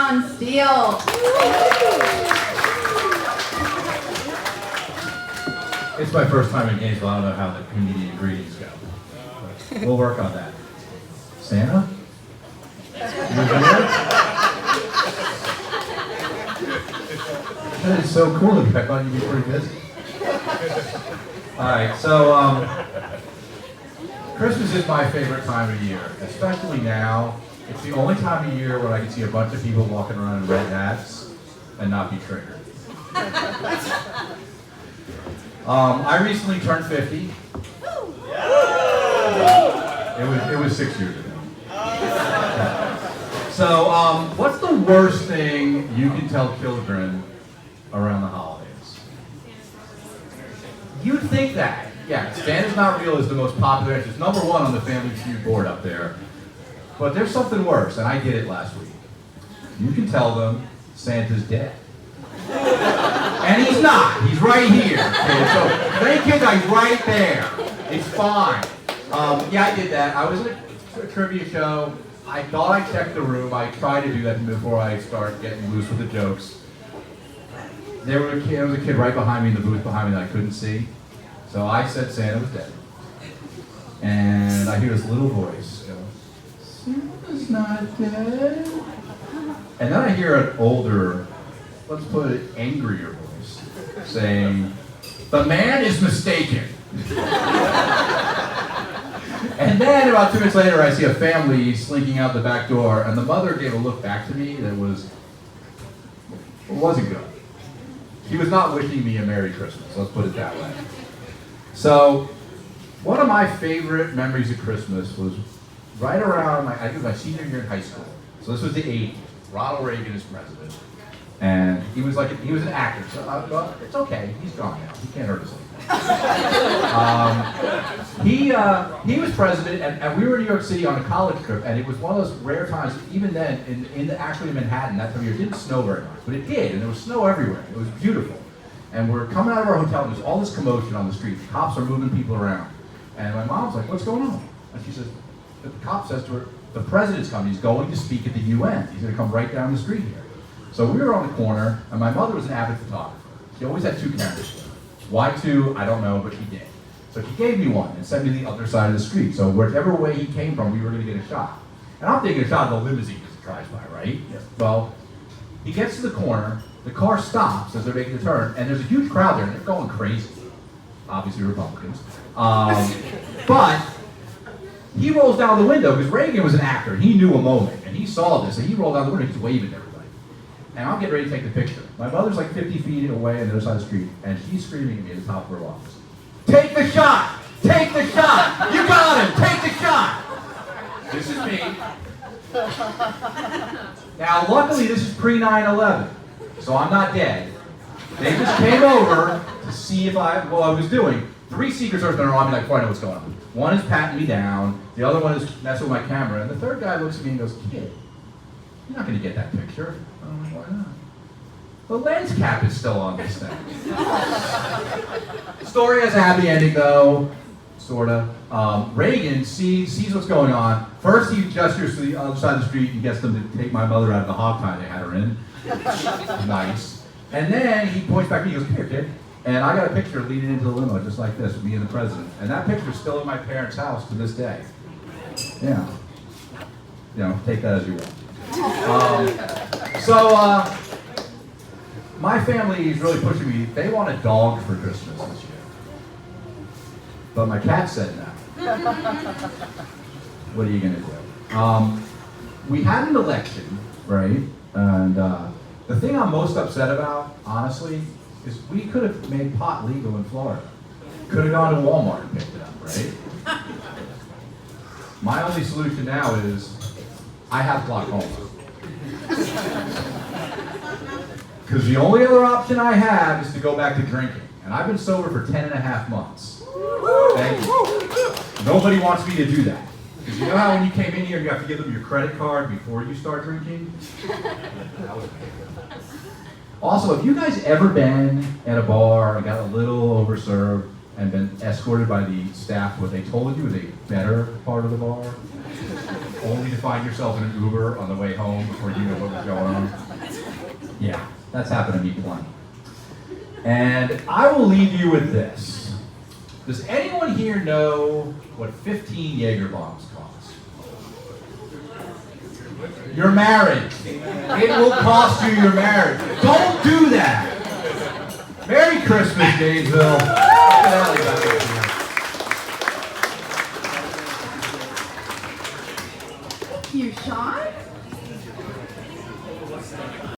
John Steele. It's my first time in Gainesville. I don't know how the comedian greetings go. But we'll work on that. Santa? You here? That is so cool of you. I thought you'd be pretty busy. Alright, so Christmas is my favorite time of year, especially now. It's the only time of year when I can see a bunch of people walking around in red hats and not be triggered. I recently turned 50. It was 6 years ago. So, what's the worst thing you can tell children around the holidays? You'd think that. Yeah, Santa's not real is the most popular answer. It's number one on the Family Feud board up there. But there's something worse, and I did it last week. You can tell them Santa's dead. And he's not. He's right here. Okay, so thank you guys, right there. It's fine. Yeah, I did that. I was at a trivia show. I thought I checked the room. I tried to do that before I start getting loose with the jokes. There was a kid right behind me in the booth behind me that I couldn't see. So I said Santa was dead. And I hear this little voice go, Santa's not dead. And then I hear an older, let's put it, angrier voice saying, the man is mistaken. And then about 2 minutes later, I see a family slinking out the back door, and the mother gave a look back to me that wasn't good. She was not wishing me a Merry Christmas, let's put it that way. So, one of my favorite memories of Christmas was right around my senior year in high school. So this was the 80s. Ronald Reagan is president. And he was an actor, so well, it's okay, he's gone now. He can't hurt us anymore. He was president, and we were in New York City on a college trip, and it was one of those rare times, even then, actually in Manhattan, that time of year, it didn't snow very much, but it did, and there was snow everywhere. It was beautiful. And we're coming out of our hotel, and there's all this commotion on the street. The cops are moving people around. And my mom's like, what's going on? And she says, the cop says to her, the president's coming, he's going to speak at the UN. He's going to come right down the street here. So we were on the corner, and my mother was an avid photographer. She always had 2 cameras. Why 2? I don't know, but she did. So she gave me one and sent me the other side of the street. So whichever way he came from, we were going to get a shot. And I'm taking a shot of the limousine as it drives by, right? Yes. Well, he gets to the corner, the car stops as they're making the turn, and there's a huge crowd there, and they're going crazy. Obviously Republicans. But he rolls down the window, because Reagan was an actor, and he knew a moment, and he saw this, and he rolled down the window, he's waving at everybody. And I'm getting ready to take the picture. My mother's like 50 feet away on the other side of the street, and she's screaming at me at the top of her lungs. Take the shot! Take the shot! You got him! Take the shot! This is me. Now, luckily, this is pre-9/11, so I'm not dead. They just came over to see what I was doing. 3 Secret Service men are on me like, before I know what's going on. One is patting me down, the other one is messing with my camera, and the third guy looks at me and goes, kid, you're not going to get that picture. I'm like, why not? The lens cap is still on this thing. The story has a happy ending, though, sorta. Reagan sees what's going on. First, he gestures to the other side of the street and gets them to take my mother out of the hog tie they had her in. Nice. And then he points back to me and goes, here, kid. And I got a picture leading into the limo, just like this, with me and the president. And that picture's still in my parents' house to this day. Yeah. You know, take that as you will. My family is really pushing me. They want a dog for Christmas this year. But my cat said no. What are you going to do? We had an election, right? And the thing I'm most upset about, honestly, is we could have made pot legal in Florida. Could have gone to Walmart and picked it up, right? My only solution now is I have glaucoma. Because the only other option I have is to go back to drinking. And I've been sober for 10.5 months. Thank you. Nobody wants me to do that. Because you know how when you came in here, you have to give them your credit card before you start drinking? That was painful. Also, have you guys ever been at a bar and got a little overserved and been escorted by the staff to what they told you was a better part of the bar? only to find yourself in an Uber on the way home before you know what was going on? Yeah, that's happened to me plenty. And I will leave you with this. Does anyone here know what 15 Jaeger bombs cost? Your marriage. It will cost you your marriage. Don't do that. Merry Christmas, Gainesville. Get out of here. Thank you, Sean.